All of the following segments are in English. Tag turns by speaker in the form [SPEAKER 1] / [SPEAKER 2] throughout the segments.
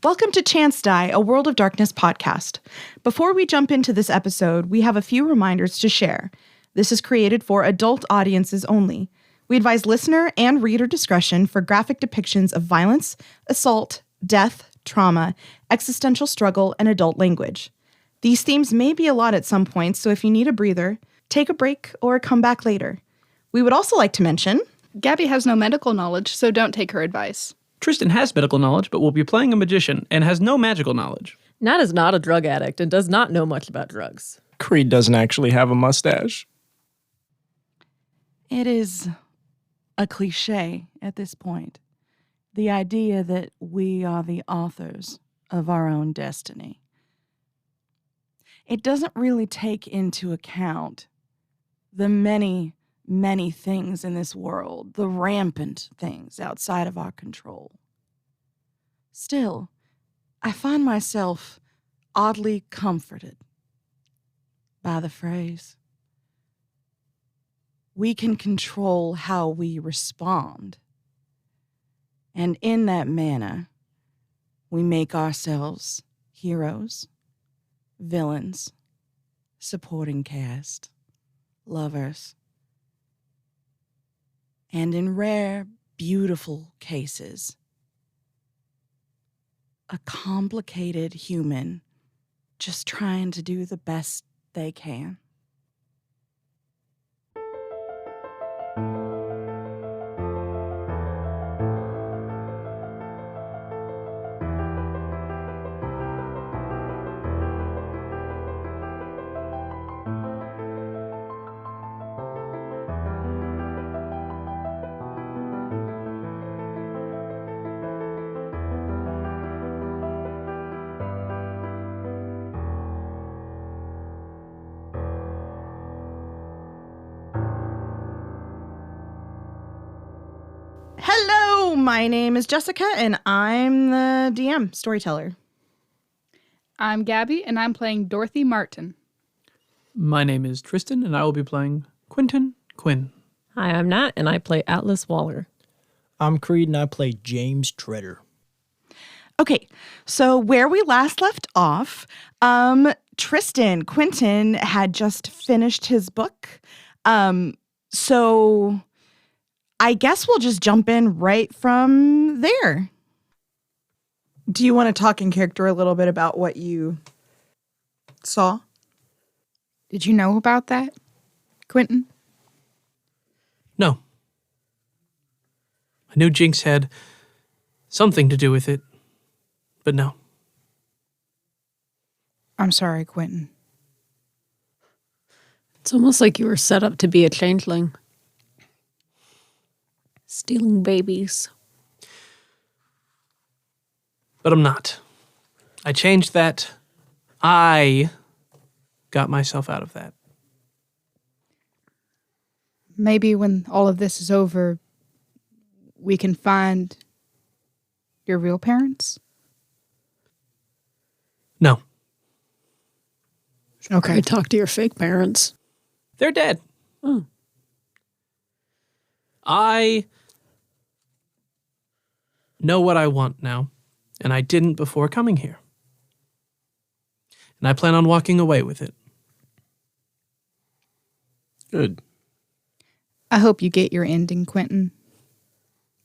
[SPEAKER 1] Welcome to Chance Die, a World of Darkness podcast. Before we jump into this episode, we have a few reminders to share. This is created for adult audiences only. We advise listener and reader discretion for graphic depictions of violence, assault, death, trauma, existential struggle, and adult language. These themes may be a lot at some points, so if you need a breather, take a break or come back later. We would also like to mention...
[SPEAKER 2] Gabby has no medical knowledge, so don't take her advice.
[SPEAKER 3] Tristan has medical knowledge, but will be playing a magician and has no magical knowledge.
[SPEAKER 4] Nat is not a drug addict and does not know much about drugs.
[SPEAKER 5] Creed doesn't actually have a mustache.
[SPEAKER 1] It is a cliche at this point. The idea that we are the authors of our own destiny. It doesn't really take into account the many things in this world, the rampant things outside of our control. Still, I find myself oddly comforted by the phrase, we can control how we respond. And in that manner, we make ourselves heroes, villains, supporting cast, lovers, and in rare, beautiful cases, a complicated human just trying to do the best they can. Hello, my name is Jessica, and I'm the DM, storyteller.
[SPEAKER 2] I'm Gabby, and I'm playing Dorothy Martin.
[SPEAKER 3] My name is Tristan, and I will be playing Quentin Quinn.
[SPEAKER 4] Hi, I'm Nat, and I play Atlas Waller.
[SPEAKER 5] I'm Creed, and I play James Treader.
[SPEAKER 1] Okay, so where we last left off, Quentin had just finished his book. So I guess we'll just jump in right from there. Do you want to talk in character a little bit about what you saw?
[SPEAKER 2] Did you know about that, Quentin?
[SPEAKER 3] No. I knew Jinx had something to do with it, but no.
[SPEAKER 2] I'm sorry, Quentin.
[SPEAKER 4] It's almost like you were set up to be a changeling. Stealing babies.
[SPEAKER 3] But I'm not. I changed that. I got myself out of that.
[SPEAKER 2] Maybe when all of this is over, we can find your real parents?
[SPEAKER 3] No.
[SPEAKER 4] Okay. Talk to your fake parents.
[SPEAKER 3] They're dead.
[SPEAKER 4] Oh.
[SPEAKER 3] I know what I want now, and I didn't before coming here. And I plan on walking away with it.
[SPEAKER 5] Good.
[SPEAKER 2] I hope you get your ending, Quentin.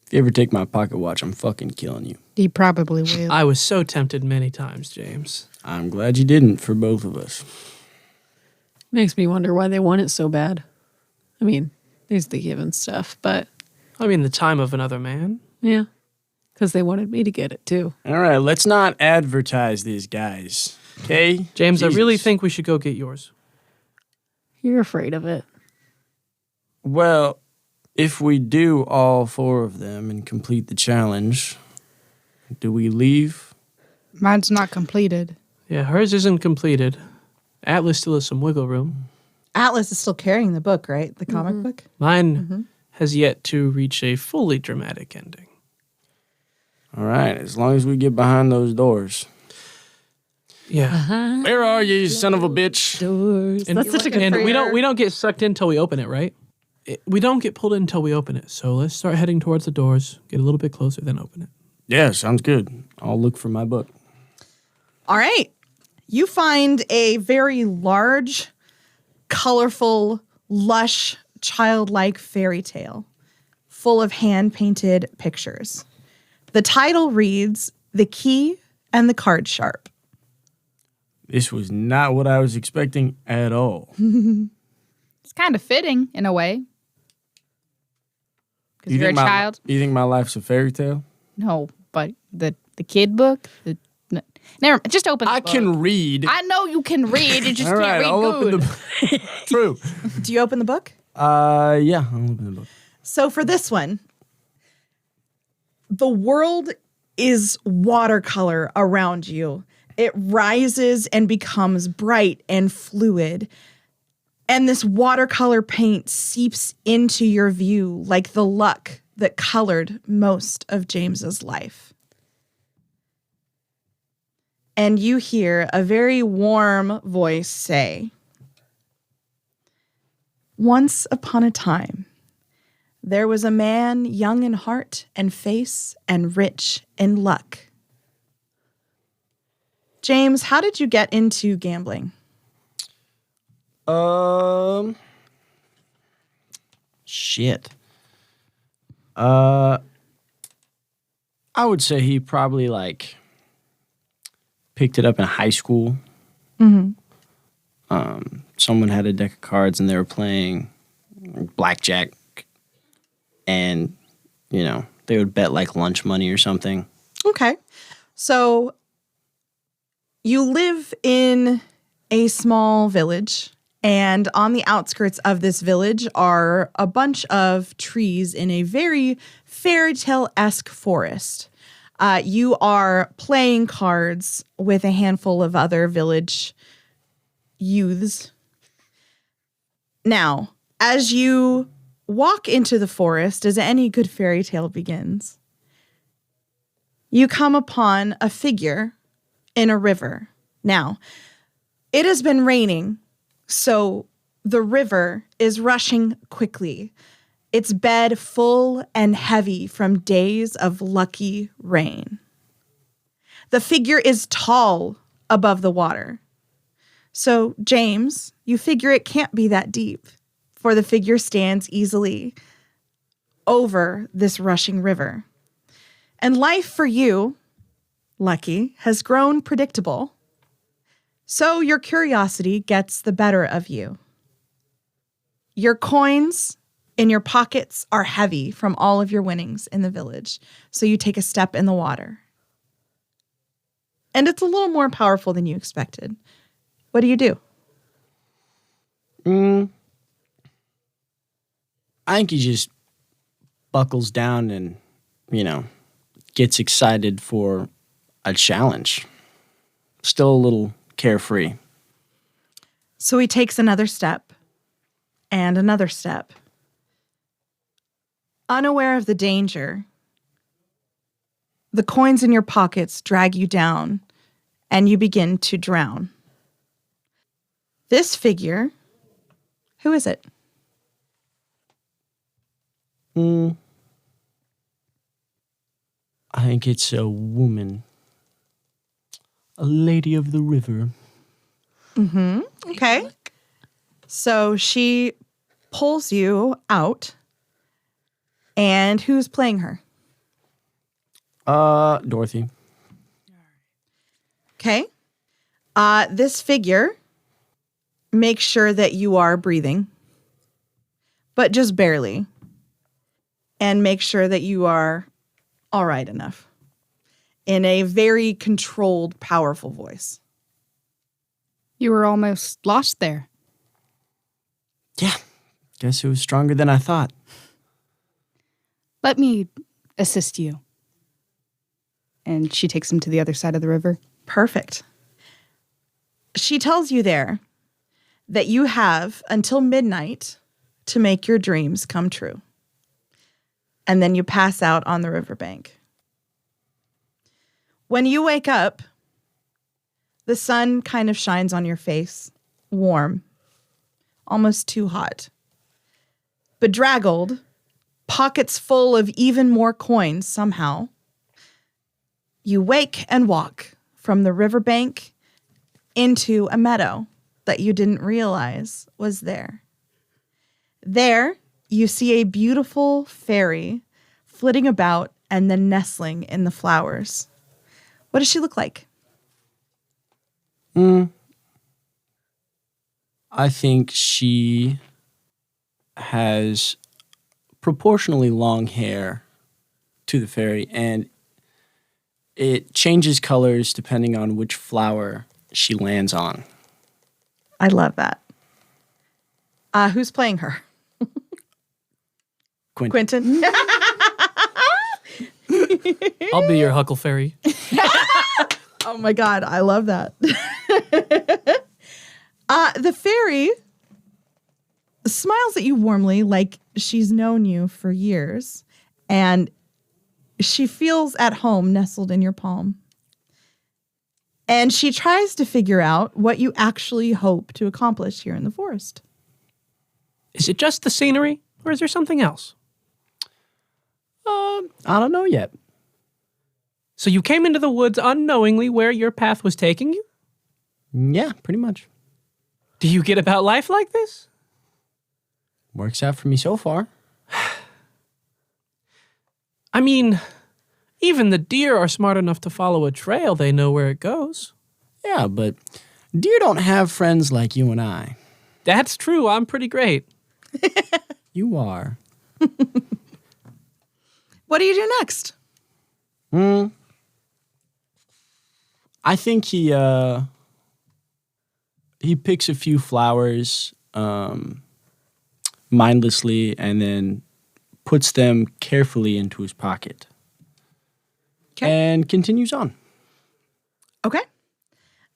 [SPEAKER 5] If you ever take my pocket watch, I'm fucking killing you.
[SPEAKER 2] He probably will.
[SPEAKER 3] I was so tempted many times, James.
[SPEAKER 5] I'm glad you didn't for both of us.
[SPEAKER 4] Makes me wonder why they want it so bad. I mean, there's the given stuff, but...
[SPEAKER 3] I mean, the time of another man.
[SPEAKER 4] Yeah, because they wanted me to get it, too.
[SPEAKER 5] All right, let's not advertise these guys, okay?
[SPEAKER 3] James,
[SPEAKER 5] Jesus.
[SPEAKER 3] I really think we should go get yours.
[SPEAKER 4] You're afraid of it.
[SPEAKER 5] Well, if we do all four of them and complete the challenge, do we leave?
[SPEAKER 2] Mine's not completed.
[SPEAKER 3] Yeah, hers isn't completed. Atlas still has some wiggle room.
[SPEAKER 1] Atlas is still carrying the book, right? The comic book?
[SPEAKER 3] Mine has yet to reach a fully dramatic ending.
[SPEAKER 5] All right, as long as we get behind those doors.
[SPEAKER 3] Yeah.
[SPEAKER 5] Where are you, son of a bitch?
[SPEAKER 4] Doors.
[SPEAKER 3] And,
[SPEAKER 4] That's such a good
[SPEAKER 3] and
[SPEAKER 4] phrase.
[SPEAKER 3] we don't get sucked in until we open it, right? We don't get pulled in until we open it. So let's start heading towards the doors, get a little bit closer, then open it.
[SPEAKER 5] Yeah, sounds good. I'll look for my book.
[SPEAKER 6] All right. You find a very large, colorful, lush, childlike fairy tale full of hand-painted pictures. The title reads, The Key and the Card Sharp.
[SPEAKER 5] This was not what I was expecting at all.
[SPEAKER 2] It's kind of fitting in a way. Because you're a child.
[SPEAKER 5] You think my life's a fairy tale?
[SPEAKER 2] No, but the kid book. Never. Just open.
[SPEAKER 5] I
[SPEAKER 2] book.
[SPEAKER 5] can read.
[SPEAKER 2] I know you can read. You just
[SPEAKER 5] All
[SPEAKER 2] can't
[SPEAKER 5] right,
[SPEAKER 2] read
[SPEAKER 5] I'll
[SPEAKER 2] good.
[SPEAKER 5] open the book. True.
[SPEAKER 6] Do you open the book?
[SPEAKER 5] Yeah, I'll open the book.
[SPEAKER 6] So for this one, the world is watercolor around you. It rises and becomes bright and fluid. And this watercolor paint seeps into your view like the luck that colored most of James's life. And you hear a very warm voice say, Once upon a time, there was a man young in heart and face and rich in luck. James, how did you get into gambling?
[SPEAKER 5] Shit. I would say he probably picked it up in high school.
[SPEAKER 6] Mm-hmm.
[SPEAKER 5] Someone had a deck of cards and they were playing blackjack, and they would bet lunch money or something.
[SPEAKER 6] Okay. So you live in a small village, and on the outskirts of this village are a bunch of trees in a very fairy tale-esque forest. You are playing cards with a handful of other village youths. Now, as you walk into the forest, as any good fairy tale begins, you come upon a figure in a river. Now, it has been raining, so the river is rushing quickly, its bed full and heavy from days of lucky rain. The figure is tall above the water. So, James, you figure it can't be that deep, for the figure stands easily over this rushing river. And life for you, Lucky, has grown predictable. So your curiosity gets the better of you. Your coins in your pockets are heavy from all of your winnings in the village, so you take a step in the water. And it's a little more powerful than you expected. What do you do?
[SPEAKER 5] I think he just buckles down and, gets excited for a challenge. Still a little carefree.
[SPEAKER 6] So he takes another step and another step. Unaware of the danger, the coins in your pockets drag you down and you begin to drown. This figure, who is it?
[SPEAKER 5] I think it's a woman. A lady of the river.
[SPEAKER 6] Mm-hmm. Okay. So she pulls you out. And who's playing her?
[SPEAKER 5] Dorothy.
[SPEAKER 6] Okay. This figure makes sure that you are breathing, but just barely. And make sure that you are all right enough. In a very controlled, powerful voice.
[SPEAKER 2] You were almost lost there.
[SPEAKER 5] Yeah. Guess it was stronger than I thought.
[SPEAKER 2] Let me assist you. And she takes him to the other side of the river.
[SPEAKER 6] Perfect. She tells you there that you have until midnight to make your dreams come true. And then you pass out on the riverbank. When you wake up, the sun kind of shines on your face, warm, almost too hot. Bedraggled, pockets full of even more coins somehow, You wake and walk from the riverbank into a meadow that you didn't realize was there. There, you see a beautiful fairy flitting about and then nestling in the flowers. What does she look like?
[SPEAKER 5] I think she has proportionally long hair to the fairy, and it changes colors depending on which flower she lands on.
[SPEAKER 6] I love that. Who's playing her? Quentin.
[SPEAKER 3] I'll be your Huckle Fairy.
[SPEAKER 6] Oh my God, I love that. The fairy smiles at you warmly like she's known you for years, and she feels at home nestled in your palm. And she tries to figure out what you actually hope to accomplish here in the forest.
[SPEAKER 3] Is it just the scenery, or is there something else?
[SPEAKER 5] I don't know yet.
[SPEAKER 3] So you came into the woods unknowingly where your path was taking you?
[SPEAKER 5] Yeah, pretty much.
[SPEAKER 3] Do you get about life like this?
[SPEAKER 5] Works out for me so far.
[SPEAKER 3] I mean, even the deer are smart enough to follow a trail. They know where it goes.
[SPEAKER 5] Yeah, but deer don't have friends like you and I.
[SPEAKER 3] That's true. I'm pretty great.
[SPEAKER 5] You are.
[SPEAKER 6] What do you do next?
[SPEAKER 5] I think he picks a few flowers mindlessly and then puts them carefully into his pocket.
[SPEAKER 6] Okay.
[SPEAKER 5] And continues on.
[SPEAKER 6] Okay.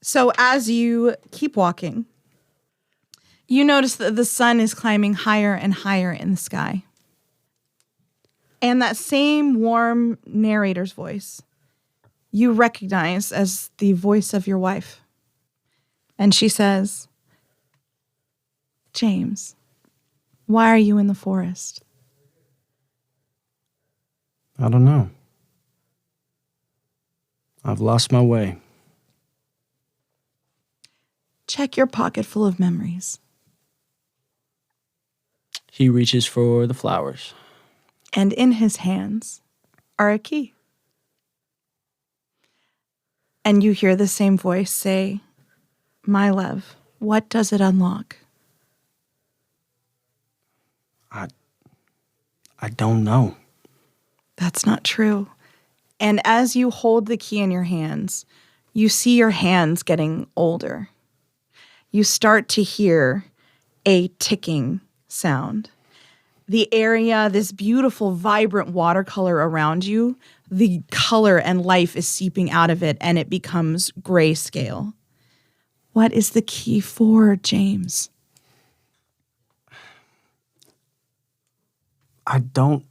[SPEAKER 6] So as you keep walking, you notice that the sun is climbing higher and higher in the sky. And that same warm narrator's voice you recognize as the voice of your wife. And she says, James, why are you in the forest?
[SPEAKER 5] I don't know. I've lost my way.
[SPEAKER 6] Check your pocket full of memories.
[SPEAKER 5] He reaches for the flowers.
[SPEAKER 6] And in his hands are a key. And you hear the same voice say, my love, what does it unlock?
[SPEAKER 5] I don't know.
[SPEAKER 6] That's not true. And as you hold the key in your hands, you see your hands getting older. You start to hear a ticking sound. The area, this beautiful, vibrant watercolor around you, the color and life is seeping out of it and it becomes grayscale. What is the key for, James?
[SPEAKER 5] I don't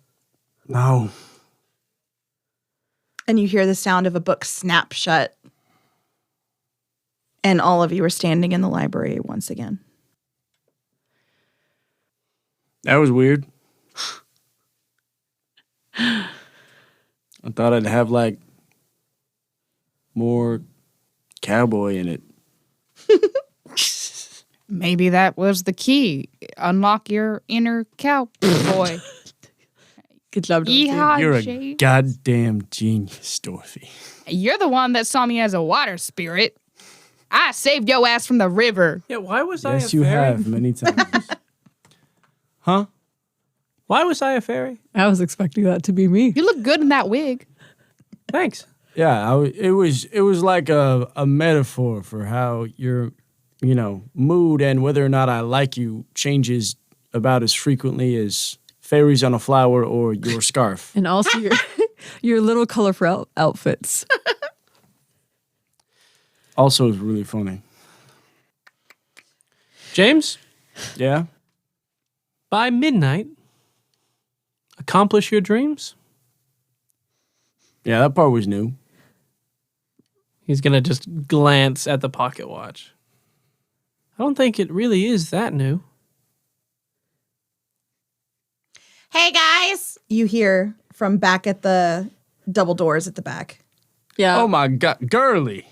[SPEAKER 5] know.
[SPEAKER 6] And you hear the sound of a book snap shut. And all of you are standing in the library once again.
[SPEAKER 5] That was weird. I thought I'd have like more cowboy in it.
[SPEAKER 2] Maybe that was the key. Unlock your inner cowboy.
[SPEAKER 4] Good job, Dorothy.
[SPEAKER 2] Yeehaw,
[SPEAKER 5] You're a
[SPEAKER 2] Jay.
[SPEAKER 5] goddamn genius, Dorothy.
[SPEAKER 2] You're the one that saw me as a water spirit. I saved your ass from the river.
[SPEAKER 3] Yeah, why was I a
[SPEAKER 5] Yes, you
[SPEAKER 3] fairy?
[SPEAKER 5] have many times. Huh?
[SPEAKER 3] Why was I a fairy?
[SPEAKER 4] I was expecting that to be me.
[SPEAKER 2] You look good in that wig.
[SPEAKER 3] Thanks.
[SPEAKER 5] Yeah, it was like a metaphor for how your, mood and whether or not I like you changes about as frequently as fairies on a flower or your scarf.
[SPEAKER 4] And also your little colorful outfits.
[SPEAKER 5] Also is really funny.
[SPEAKER 3] James,
[SPEAKER 5] Yeah?
[SPEAKER 3] by midnight, accomplish your dreams?
[SPEAKER 5] Yeah, that part was new.
[SPEAKER 3] He's going to just glance at the pocket watch. I don't think it really is that new.
[SPEAKER 6] Hey guys, you hear from back at the double doors at the back.
[SPEAKER 4] Yeah.
[SPEAKER 5] Oh my God, girly.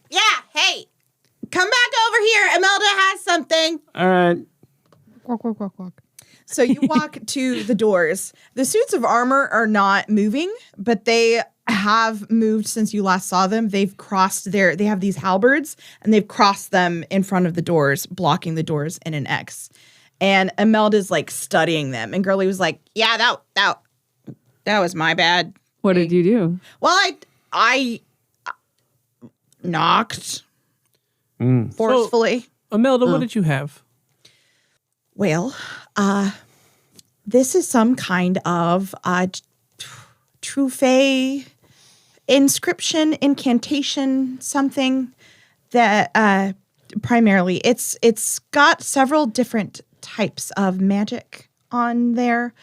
[SPEAKER 6] Yeah, hey, come back over here. Imelda has something.
[SPEAKER 5] All right.
[SPEAKER 2] Walk, walk, walk, walk.
[SPEAKER 6] So you walk to the doors. The suits of armor are not moving, but they have moved since you last saw them. They have these halberds and they've crossed them in front of the doors, blocking the doors in an X. And Imelda's like studying them. And Girly was like, yeah, that was my bad.
[SPEAKER 4] What did you do?
[SPEAKER 6] Well, I knocked forcefully.
[SPEAKER 3] Imelda, what did you have?
[SPEAKER 6] Well, this is some kind of true fae inscription, incantation, something that primarily it's got several different types of magic on there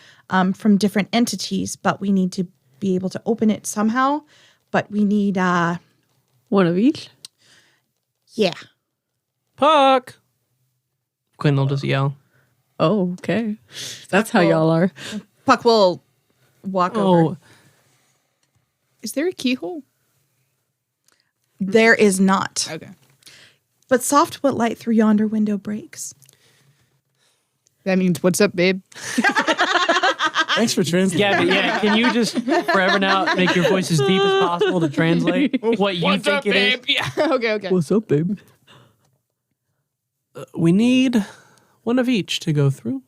[SPEAKER 6] from different entities, but we need to be able to open it somehow. But we need
[SPEAKER 4] One of each?
[SPEAKER 6] yeah.
[SPEAKER 3] Puck! Quinn will just yell.
[SPEAKER 4] Oh, okay. That's how y'all are.
[SPEAKER 6] Puck will walk over.
[SPEAKER 3] Oh,
[SPEAKER 2] Is there a keyhole?
[SPEAKER 6] There is not.
[SPEAKER 2] Okay.
[SPEAKER 6] But soft what light through yonder window breaks.
[SPEAKER 2] That means what's up, babe?
[SPEAKER 5] Thanks for translating.
[SPEAKER 3] yeah, but yeah. Can you just forever now make your voice as deep as possible to translate what you think it is?
[SPEAKER 2] Yeah. okay.
[SPEAKER 3] What's up, babe? We need one of each to go through.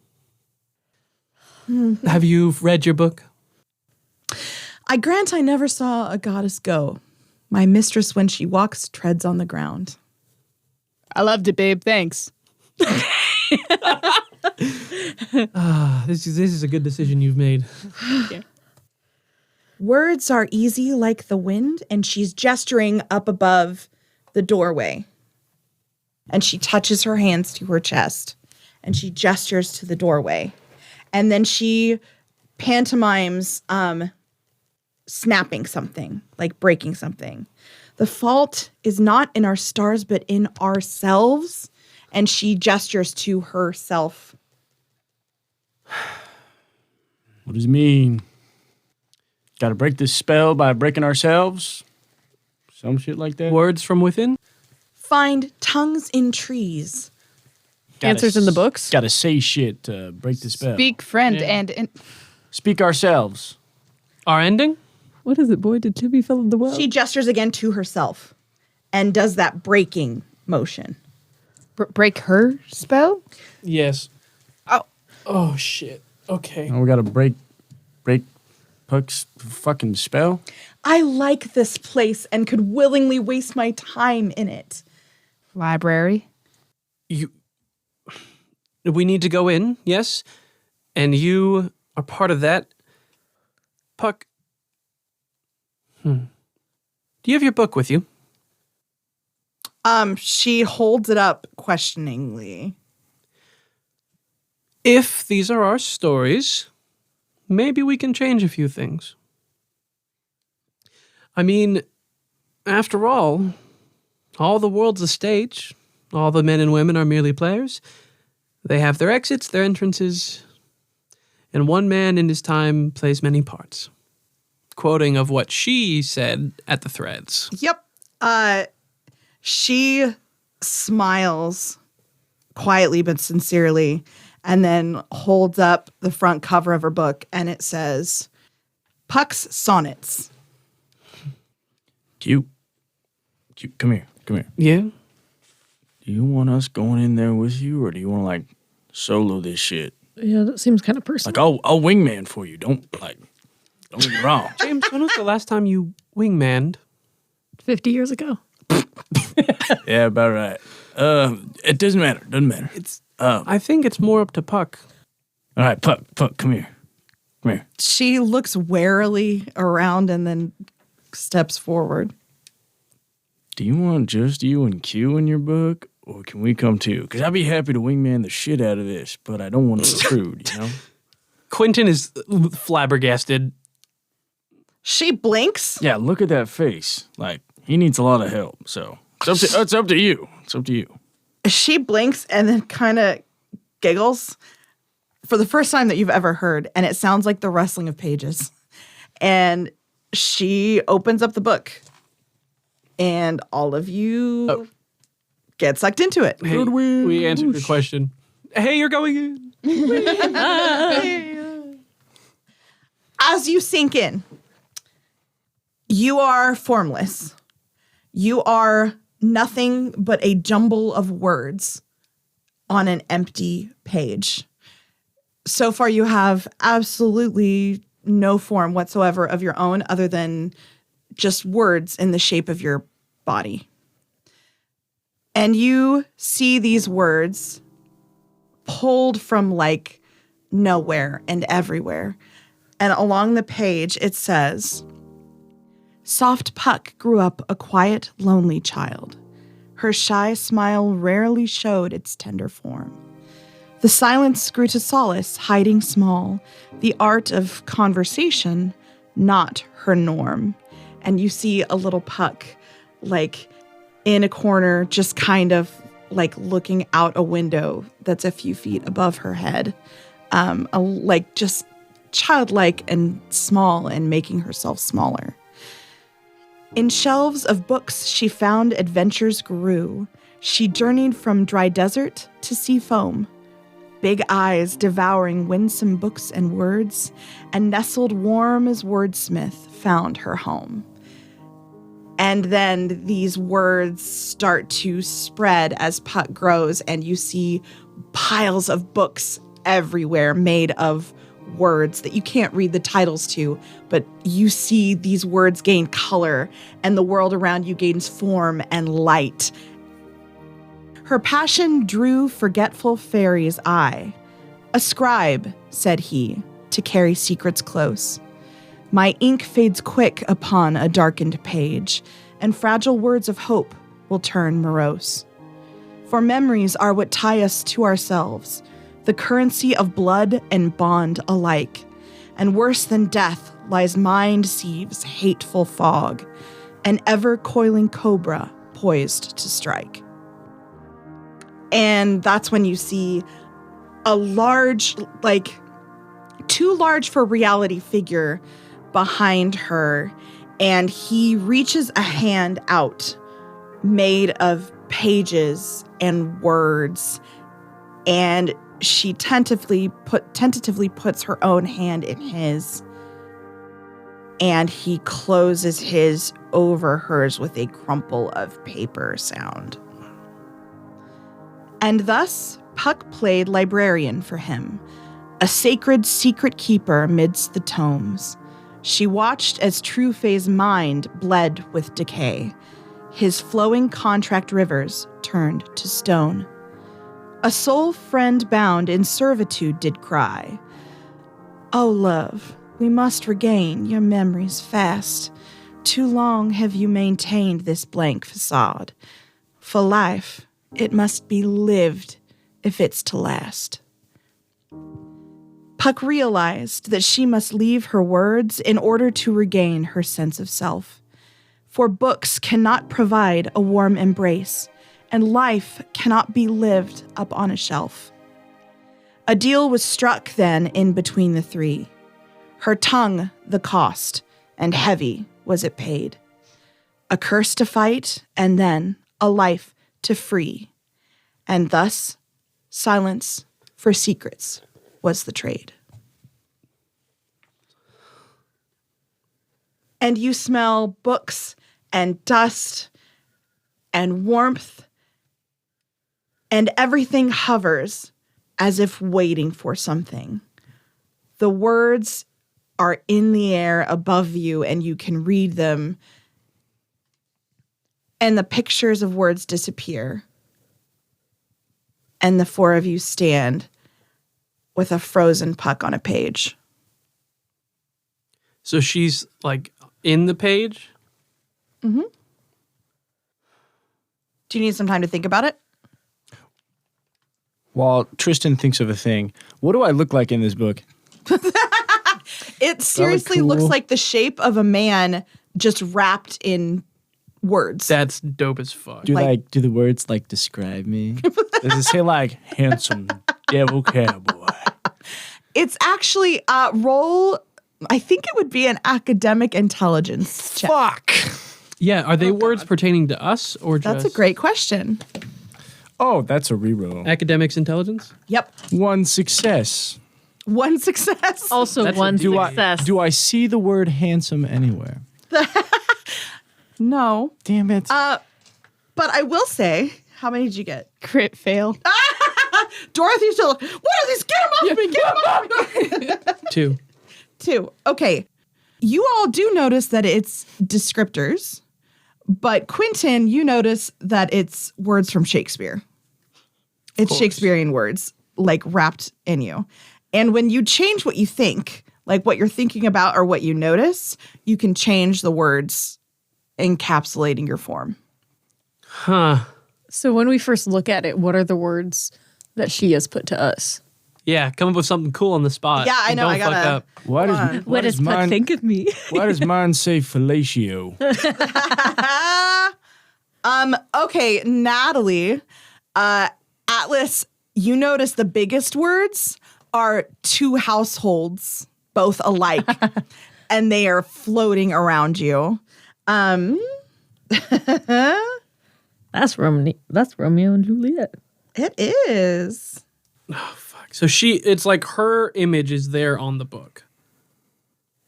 [SPEAKER 3] Have you read your book?
[SPEAKER 6] I grant I never saw a goddess go. My mistress, when she walks, treads on the ground.
[SPEAKER 2] I loved it, babe. Thanks.
[SPEAKER 3] This is a good decision you've made.
[SPEAKER 6] Words are easy like the wind, and she's gesturing up above the doorway. And she touches her hands to her chest, and she gestures to the doorway. And then she pantomimes snapping something, like breaking something. The fault is not in our stars, but in ourselves. And she gestures to herself.
[SPEAKER 5] What does it mean? Got to break this spell by breaking ourselves? Some shit like that?
[SPEAKER 3] Words from within?
[SPEAKER 6] Find tongues in trees.
[SPEAKER 4] Answers in the books?
[SPEAKER 5] Got to say shit to break the spell.
[SPEAKER 2] Speak, friend,
[SPEAKER 3] Yeah.
[SPEAKER 2] and
[SPEAKER 5] Speak ourselves.
[SPEAKER 3] Our ending?
[SPEAKER 4] What is it, boy? Did Tibby fill in the well?
[SPEAKER 6] She gestures again to herself and does that breaking motion.
[SPEAKER 2] break her spell?
[SPEAKER 3] Yes.
[SPEAKER 2] Oh.
[SPEAKER 3] Oh, shit. Okay.
[SPEAKER 5] Oh, we got to break Puck's fucking spell?
[SPEAKER 6] I like this place and could willingly waste my time in it.
[SPEAKER 2] Library.
[SPEAKER 3] We need to go in, yes? And you are part of that. Puck. Do you have your book with you?
[SPEAKER 6] She holds it up questioningly.
[SPEAKER 3] If these are our stories, maybe we can change a few things. I mean, after all the world's a stage. All the men and women are merely players. They have their exits, their entrances, and one man in his time plays many parts. Quoting of what she said at the threads.
[SPEAKER 6] Yep. She smiles quietly but sincerely and then holds up the front cover of her book and it says, Puck's Sonnets.
[SPEAKER 5] Cute. Come here.
[SPEAKER 3] Yeah?
[SPEAKER 5] Do you want us going in there with you, or do you want to, like, solo this shit?
[SPEAKER 4] Yeah, that seems kind of personal.
[SPEAKER 5] Like, I'll wingman for you. Don't get me wrong.
[SPEAKER 3] James, when was the last time you wingmanned?
[SPEAKER 4] 50 years ago.
[SPEAKER 5] Yeah, about right. It doesn't matter.
[SPEAKER 3] I think it's more up to Puck.
[SPEAKER 5] All right, Puck, come here.
[SPEAKER 6] She looks warily around and then steps forward.
[SPEAKER 5] Do you want just you and Q in your book, or can we come too? Because I'd be happy to wingman the shit out of this, but I don't want to intrude, you know?
[SPEAKER 3] Quentin is flabbergasted.
[SPEAKER 6] She blinks.
[SPEAKER 5] Yeah, look at that face. Like, he needs a lot of help, so it's up to you. It's up to you.
[SPEAKER 6] She blinks and then kind of giggles for the first time that you've ever heard. And it sounds like the rustling of pages. And she opens up the book And all of you get sucked into it.
[SPEAKER 3] Hey, we answered your question. Hey, you're going in.
[SPEAKER 6] As you sink in, you are formless. You are nothing but a jumble of words on an empty page. So far, you have absolutely no form whatsoever of your own other than just words in the shape of your body. And you see these words pulled from like nowhere and everywhere. And along the page, it says, Soft Puck grew up a quiet, lonely child. Her shy smile rarely showed its tender form. The silence grew to solace, hiding small, the art of conversation, not her norm. And you see a little Puck, like, in a corner, just kind of, like, looking out a window that's a few feet above her head. Like, just childlike and small and making herself smaller. In shelves of books she found adventures grew. She journeyed from dry desert to sea foam. Big eyes devouring winsome books and words, and nestled warm as wordsmith found her home. And then these words start to spread as Puck grows, and you see piles of books everywhere made of words that you can't read the titles to, but you see these words gain color, and the world around you gains form and light. Her passion drew forgetful fairies' eye. A scribe, said he, to carry secrets close. My ink fades quick upon a darkened page, and fragile words of hope will turn morose. For memories are what tie us to ourselves, the currency of blood and bond alike. And worse than death lies mind sieves hateful fog, an ever-coiling cobra poised to strike. And that's when you see a large, like, too large for reality figure behind her, and he reaches a hand out made of pages and words, and she tentatively puts her own hand in his, and he closes his over hers with a crumple of paper sound. And thus Puck played librarian for him, a sacred secret keeper midst the tomes. She watched as True Fae's mind bled with decay. His flowing contract rivers turned to stone. A soul friend bound in servitude did cry, "Oh, love, we must regain your memories fast. Too long have you maintained this blank facade. For life, it must be lived if it's to last." Puck realized that she must leave her words in order to regain her sense of self. For books cannot provide a warm embrace, and life cannot be lived up on a shelf. A deal was struck then in between the three. Her tongue the cost, and heavy was it paid. A curse to fight, and then a life to free. And thus, silence for secrets was the trade. And you smell books and dust and warmth, and everything hovers as if waiting for something. The words are in the air above you, and you can read them, and the pictures of words disappear. And the four of you stand with a frozen Puck on a page.
[SPEAKER 3] So she's like in the page?
[SPEAKER 6] Mm-hmm. Do you need some time to think about it?
[SPEAKER 5] While Tristan thinks of a thing, what do I look like in this book?
[SPEAKER 6] It seriously
[SPEAKER 5] cool?
[SPEAKER 6] looks like the shape of a man just wrapped in words.
[SPEAKER 3] That's dope as fuck.
[SPEAKER 5] Do the words like describe me? Does it say like handsome devil cowboy?
[SPEAKER 6] It's actually roll. I think it would be an academic intelligence check.
[SPEAKER 5] Fuck.
[SPEAKER 3] Yeah, are they words pertaining to us or just
[SPEAKER 6] That's a great question.
[SPEAKER 7] Oh, that's a reroll.
[SPEAKER 3] academics intelligence?
[SPEAKER 6] Yep.
[SPEAKER 7] 1 success.
[SPEAKER 6] One success.
[SPEAKER 4] Also,
[SPEAKER 3] That's
[SPEAKER 4] one
[SPEAKER 3] a-
[SPEAKER 4] success.
[SPEAKER 7] Do I see the word handsome anywhere?
[SPEAKER 6] No.
[SPEAKER 7] Damn it.
[SPEAKER 6] But I will say, how many did you get?
[SPEAKER 2] Crit fail.
[SPEAKER 6] Dorothy's still, what are these? Get them off me! Get them off me!
[SPEAKER 3] 2.
[SPEAKER 6] 2. Okay. You all do notice that it's descriptors, but Quentin, you notice that it's words from Shakespeare. It's Shakespearean words, like wrapped in you. And when you change what you think, like what you're thinking about or what you notice, you can change the words encapsulating your form.
[SPEAKER 3] Huh.
[SPEAKER 4] So when we first look at it, what are the words that she has put to us?
[SPEAKER 3] Yeah, come up with something cool on the spot.
[SPEAKER 6] Yeah, I
[SPEAKER 3] and
[SPEAKER 6] know,
[SPEAKER 3] Don't
[SPEAKER 6] I
[SPEAKER 3] fuck
[SPEAKER 6] gotta-
[SPEAKER 3] up.
[SPEAKER 7] Why does mine
[SPEAKER 4] of me?
[SPEAKER 7] Why does mine say fellatio?
[SPEAKER 6] Okay, Natalie, Atlas, you notice the biggest words are 2 households, both alike, and they are floating around you.
[SPEAKER 4] That's Romeo and Juliet.
[SPEAKER 6] It is.
[SPEAKER 3] So it's like her image is there on the book,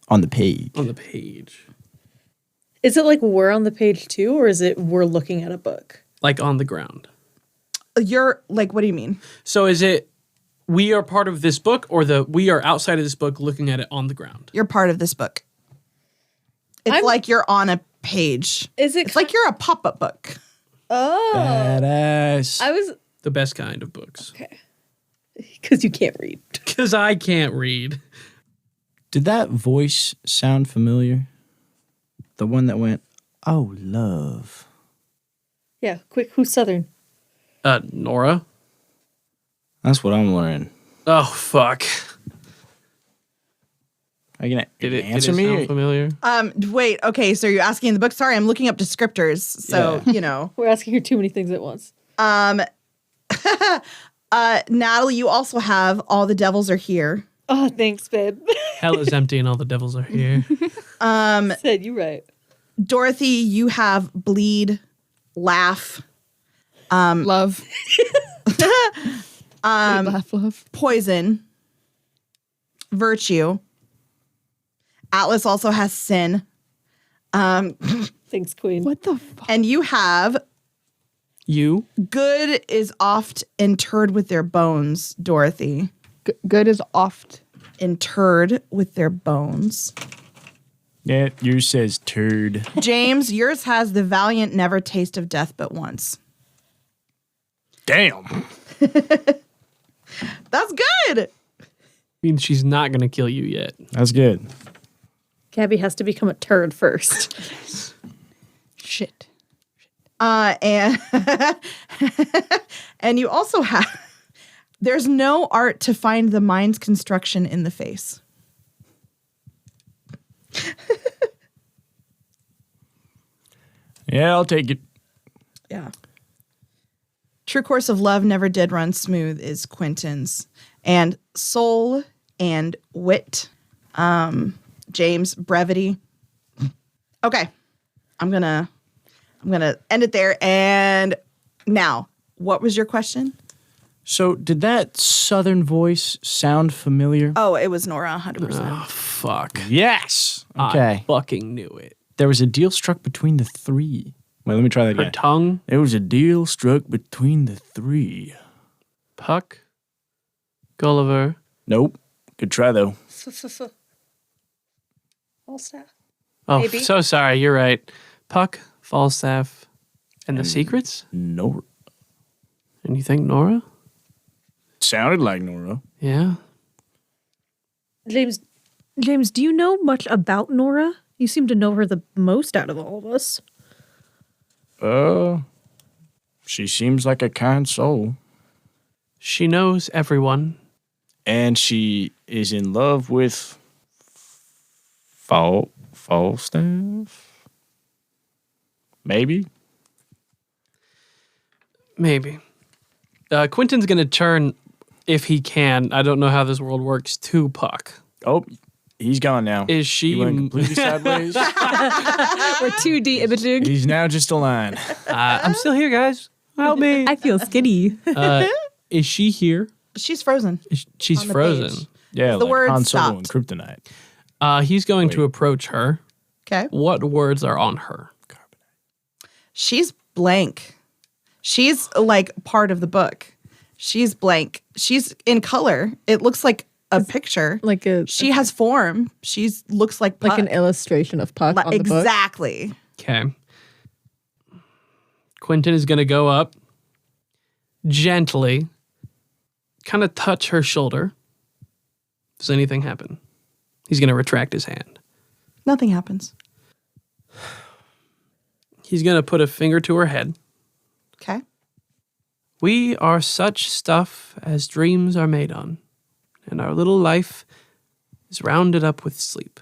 [SPEAKER 5] On the page.
[SPEAKER 3] on the page,
[SPEAKER 4] Is it like we're on the page too, or is it we're looking at a book?
[SPEAKER 3] like on the ground.
[SPEAKER 6] You're like, what do you mean?
[SPEAKER 3] So is it we are part of this book or we are outside of this book looking at it on the ground?
[SPEAKER 6] You're part of this book. It's like you're on a page.
[SPEAKER 4] Is it
[SPEAKER 6] It's like you're a pop-up book.
[SPEAKER 7] Badass.
[SPEAKER 4] I was
[SPEAKER 3] The best kind of books.
[SPEAKER 4] okay because you can't read.
[SPEAKER 3] Because I can't read.
[SPEAKER 5] Did that voice sound familiar? The one that went, "Oh, love."
[SPEAKER 4] Yeah, quick. Who's Southern?
[SPEAKER 3] Nora?
[SPEAKER 5] That's what I'm learning.
[SPEAKER 3] Oh, fuck.
[SPEAKER 5] Are you gonna
[SPEAKER 3] Did it
[SPEAKER 5] answer
[SPEAKER 3] sound
[SPEAKER 5] me?
[SPEAKER 3] familiar?
[SPEAKER 6] Wait, okay, so you're asking in the book. Sorry, I'm looking up descriptors. So, you know.
[SPEAKER 4] We're asking her too many things at once.
[SPEAKER 6] Natalie, you also have All the Devils Are Here.
[SPEAKER 4] Oh, thanks, babe.
[SPEAKER 3] Hell is empty and all the devils are here.
[SPEAKER 4] Said you right.
[SPEAKER 6] Dorothy, you have Bleed, Laugh,
[SPEAKER 2] Love. Laugh, love.
[SPEAKER 6] Poison, Virtue. Atlas also has Sin.
[SPEAKER 4] Thanks, Queen.
[SPEAKER 2] What the fuck?
[SPEAKER 6] And you have
[SPEAKER 3] You?
[SPEAKER 6] Good is oft interred with their bones, Dorothy.
[SPEAKER 2] Good is oft.
[SPEAKER 6] Interred with their bones.
[SPEAKER 7] Yeah, yours says turd.
[SPEAKER 6] James, yours has the valiant never taste of death but once.
[SPEAKER 7] Damn.
[SPEAKER 6] That's good.
[SPEAKER 3] Means she's not going to kill you yet.
[SPEAKER 7] That's good.
[SPEAKER 4] Gabby has to become a turd first.
[SPEAKER 2] Shit.
[SPEAKER 6] And and you also have there's no art to find the mind's construction in the face.
[SPEAKER 7] Yeah, I'll take it.
[SPEAKER 6] Yeah. True Course of Love Never Did Run Smooth is Quentin's. And Soul and Wit. James, Brevity. Okay. I'm gonna end it there. And now, what was your question?
[SPEAKER 5] So, did that southern voice sound familiar?
[SPEAKER 6] Oh, it was Nora, 100%.
[SPEAKER 3] Oh, fuck.
[SPEAKER 7] Yes.
[SPEAKER 5] Okay.
[SPEAKER 3] I fucking knew it.
[SPEAKER 5] There was a deal struck between the three.
[SPEAKER 7] Wait, let me try that
[SPEAKER 3] Her
[SPEAKER 7] again.
[SPEAKER 3] tongue,
[SPEAKER 5] There was a deal struck between the three.
[SPEAKER 3] Puck, Gulliver.
[SPEAKER 5] Nope. Good try, though.
[SPEAKER 4] Falstaff.
[SPEAKER 3] Oh,
[SPEAKER 4] Maybe.
[SPEAKER 3] so sorry. You're right. Puck, Falstaff, and the secrets?
[SPEAKER 5] No.
[SPEAKER 3] And you think Nora?
[SPEAKER 7] Sounded like Nora.
[SPEAKER 3] Yeah.
[SPEAKER 4] James, do you know much about Nora? You seem to know her the most out of all of us.
[SPEAKER 7] She seems like a kind soul.
[SPEAKER 3] She knows everyone.
[SPEAKER 7] And she is in love with Falstaff? Maybe?
[SPEAKER 3] Maybe. Quentin's going to turn, if he can, I don't know how this world works, to Puck.
[SPEAKER 7] Oh, He's gone now.
[SPEAKER 3] Is
[SPEAKER 7] He
[SPEAKER 3] she?
[SPEAKER 7] went completely sideways.
[SPEAKER 4] We're 2D imaging.
[SPEAKER 7] He's now just a line.
[SPEAKER 3] I'm still here, guys. Help me.
[SPEAKER 4] I feel skinny.
[SPEAKER 3] Is she here?
[SPEAKER 6] She's frozen.
[SPEAKER 3] She's
[SPEAKER 6] On the
[SPEAKER 3] frozen.
[SPEAKER 6] page.
[SPEAKER 7] Yeah,
[SPEAKER 6] The
[SPEAKER 7] like
[SPEAKER 6] word
[SPEAKER 7] Han Solo and
[SPEAKER 6] stopped.
[SPEAKER 7] Kryptonite.
[SPEAKER 3] He's going to
[SPEAKER 7] Wait.
[SPEAKER 3] approach her.
[SPEAKER 6] Okay.
[SPEAKER 3] What words are on her?
[SPEAKER 6] She's blank. She's like part of the book. She's blank. She's in color. It looks like a picture.
[SPEAKER 4] Like
[SPEAKER 6] She has form. She's looks like Puck.
[SPEAKER 4] like an illustration of Puck on the book.
[SPEAKER 6] Exactly.
[SPEAKER 3] Okay. Quentin is going to go up gently, kind of touch her shoulder. Does anything happen? He's going to retract his hand.
[SPEAKER 6] Nothing happens.
[SPEAKER 3] He's going to put a finger to her head.
[SPEAKER 6] Okay.
[SPEAKER 3] We are such stuff as dreams are made on, and our little life is rounded up with sleep.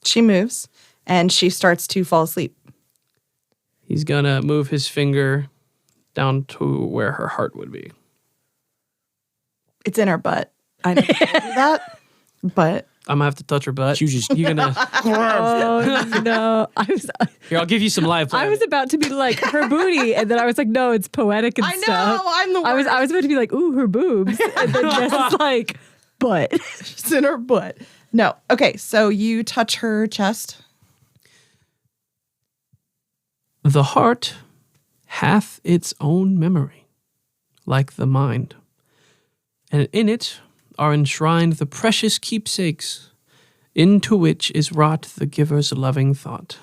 [SPEAKER 6] She moves and she starts to fall asleep.
[SPEAKER 3] He's going to move his finger down to where her heart would be.
[SPEAKER 6] It's in her butt. I know that, but
[SPEAKER 3] I'm going to have to touch her butt.
[SPEAKER 5] You just
[SPEAKER 3] You're going to...
[SPEAKER 4] Oh no!
[SPEAKER 3] Here, I'll give you some live.
[SPEAKER 4] I was about to be like her booty, and then I was like, no, it's poetic and
[SPEAKER 6] I know
[SPEAKER 4] stuff.
[SPEAKER 6] I'm the worst.
[SPEAKER 4] I was about to be like, ooh, her boobs, and then Jess is like, but
[SPEAKER 6] It's in her butt. No. Okay, so you touch her chest.
[SPEAKER 3] The heart hath its own memory, like the mind, and in it are enshrined the precious keepsakes, into which is wrought the giver's loving thought.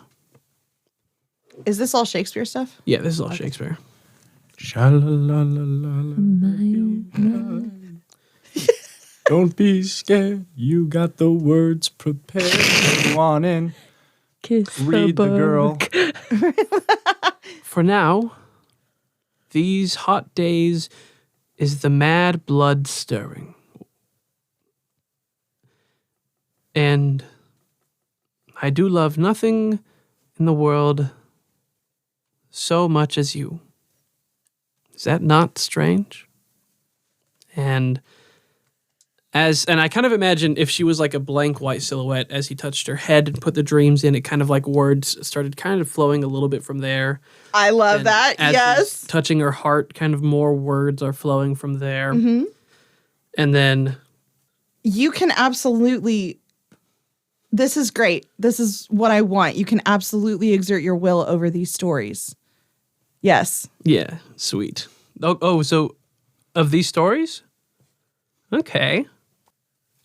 [SPEAKER 6] Is this all Shakespeare stuff?
[SPEAKER 3] Yeah, this is all Shakespeare.
[SPEAKER 7] Don't be scared. You got the words prepared. Go on in.
[SPEAKER 4] kiss
[SPEAKER 7] Read the girl.
[SPEAKER 3] For now, these hot days is the mad blood stirring. And I do love nothing in the world so much as you. Is that not strange? And I kind of imagine if she was like a blank white silhouette as he touched her head and put the dreams in, it kind of like words started kind of flowing a little bit from there.
[SPEAKER 6] I love
[SPEAKER 3] And
[SPEAKER 6] that.
[SPEAKER 3] as
[SPEAKER 6] Yes.
[SPEAKER 3] he's touching her heart, kind of more words are flowing from there.
[SPEAKER 6] Mm-hmm.
[SPEAKER 3] And then
[SPEAKER 6] You can absolutely. This is great. This is what I want. You can absolutely exert your will over these stories. Yes.
[SPEAKER 3] yeah, sweet. So of these stories? Okay.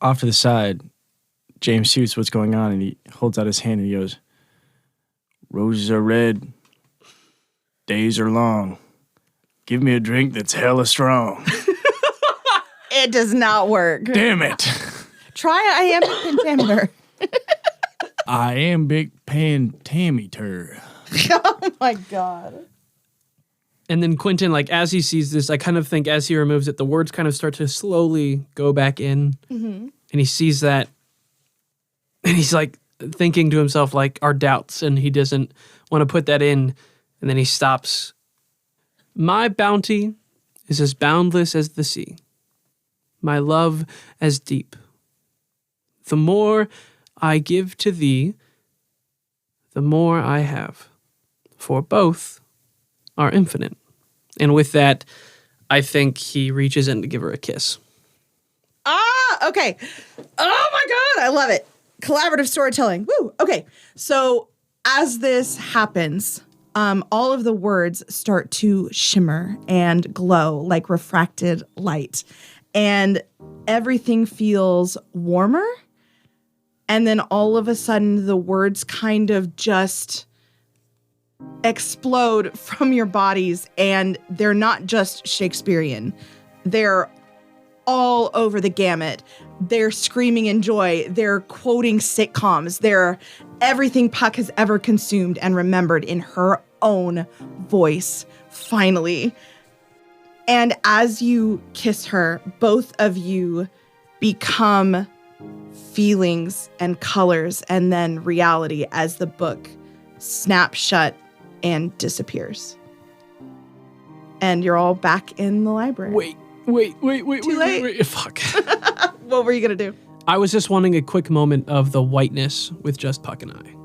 [SPEAKER 7] Off to the side, James sees what's going on and he holds out his hand and he goes, "Roses are red, days are long. Give me a drink that's hella strong."
[SPEAKER 6] It does not work.
[SPEAKER 7] Damn it.
[SPEAKER 6] Try iambic pentameter.
[SPEAKER 7] I am big pan Tammy tur.
[SPEAKER 6] Oh my God.
[SPEAKER 3] And then Quentin, like as he sees this, I kind of think as he removes it, the words kind of start to slowly go back in.
[SPEAKER 6] Mm-hmm.
[SPEAKER 3] And he sees that. And he's like thinking to himself, like, our doubts. And he doesn't want to put that in. And then he stops. My bounty is as boundless as the sea. My love as deep. The more I give to thee, the more I have. For both are infinite. And with that, I think he reaches in to give her a kiss.
[SPEAKER 6] Ah, okay. Oh my God. I love it. Collaborative storytelling. Woo. Okay. So as this happens, all of the words start to shimmer and glow like refracted light. And everything feels warmer. And then all of a sudden, the words kind of just explode from your bodies. And they're not just Shakespearean. They're all over the gamut. They're screaming in joy. They're quoting sitcoms. They're everything Puck has ever consumed and remembered in her own voice, finally. And as you kiss her, both of you become feelings and colors and then reality as the book snaps shut and disappears. And you're all back in the library.
[SPEAKER 3] Wait.
[SPEAKER 6] Too late?
[SPEAKER 3] Fuck.
[SPEAKER 6] What were you going to do?
[SPEAKER 3] I was just wanting a quick moment of the whiteness with just Puck and I.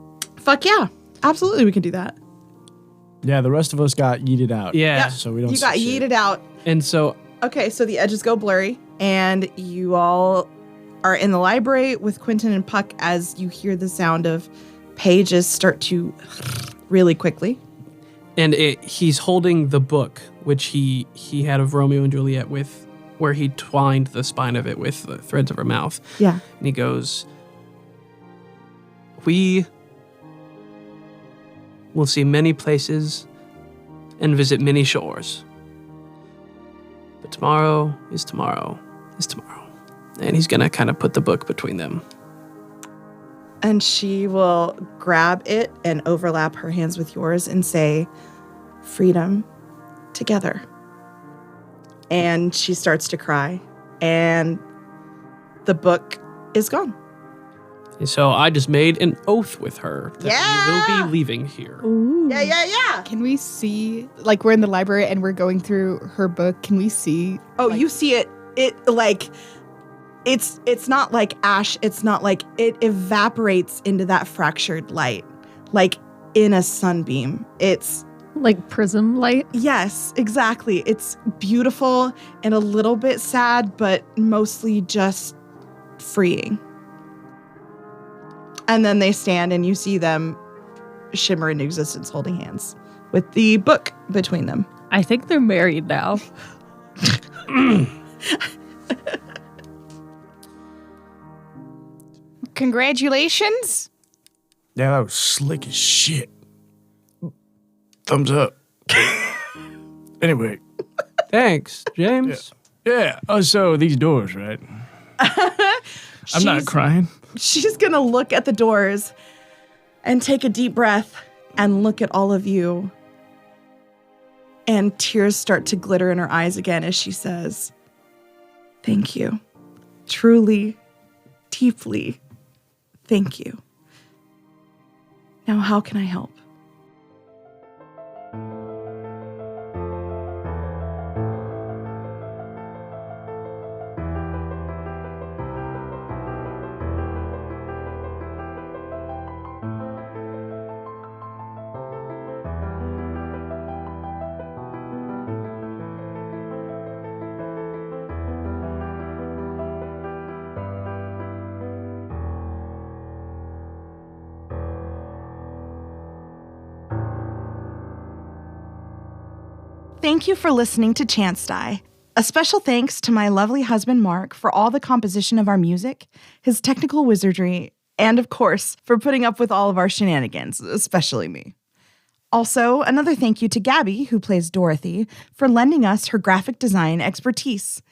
[SPEAKER 6] Fuck yeah. Absolutely, we can do that.
[SPEAKER 7] Yeah, the rest of us got yeeted out.
[SPEAKER 3] Yeah.
[SPEAKER 6] Yep.
[SPEAKER 7] So we don't
[SPEAKER 6] You got
[SPEAKER 7] see shit.
[SPEAKER 6] yeeted out.
[SPEAKER 3] And so
[SPEAKER 6] Okay, so the edges go blurry, and you all are in the library with Quentin and Puck as you hear the sound of pages start to really quickly.
[SPEAKER 3] and he's holding the book which he had of Romeo and Juliet with where he twined the spine of it with the threads of her mouth.
[SPEAKER 6] Yeah.
[SPEAKER 3] And he goes, "We will see many places and visit many shores. But tomorrow is tomorrow is tomorrow." And he's going to kind of put the book between them.
[SPEAKER 6] And she will grab it and overlap her hands with yours and say, "Freedom together." And she starts to cry, and the book is gone.
[SPEAKER 3] And so I just made an oath with her that we
[SPEAKER 6] Yeah!
[SPEAKER 3] will be leaving here.
[SPEAKER 6] Yeah.
[SPEAKER 2] Can we see, like, we're in the library and we're going through her book? Can we see?
[SPEAKER 6] Oh,
[SPEAKER 2] like,
[SPEAKER 6] you see it. It like it's not like ash. It's not like it evaporates into that fractured light, like in a sunbeam. It's
[SPEAKER 4] Like prism light.
[SPEAKER 6] yes, exactly. It's beautiful and a little bit sad, but mostly just freeing. And then they stand, and you see them shimmer into existence, holding hands with the book between them.
[SPEAKER 4] I think they're married now.
[SPEAKER 2] Congratulations.
[SPEAKER 7] Yeah, that was slick as shit. Thumbs up. Anyway,
[SPEAKER 3] Thanks, James.
[SPEAKER 7] yeah. Oh, so these doors, right? I'm not crying.
[SPEAKER 6] She's gonna look at the doors and take a deep breath and look at all of you. And tears start to glitter in her eyes again as she says, "Thank you. Truly, deeply, thank you. Now, how can I help?" Thank you for listening to Chance Die. A special thanks to my lovely husband, Mark, for all the composition of our music, his technical wizardry, and of course, for putting up with all of our shenanigans, especially me. Also, another thank you to Gabby, who plays Dorothy, for lending us her graphic design expertise.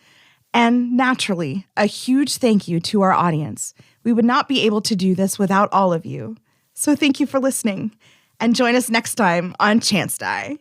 [SPEAKER 6] And naturally, a huge thank you to our audience. We would not be able to do this without all of you. So thank you for listening, and join us next time on Chance Die.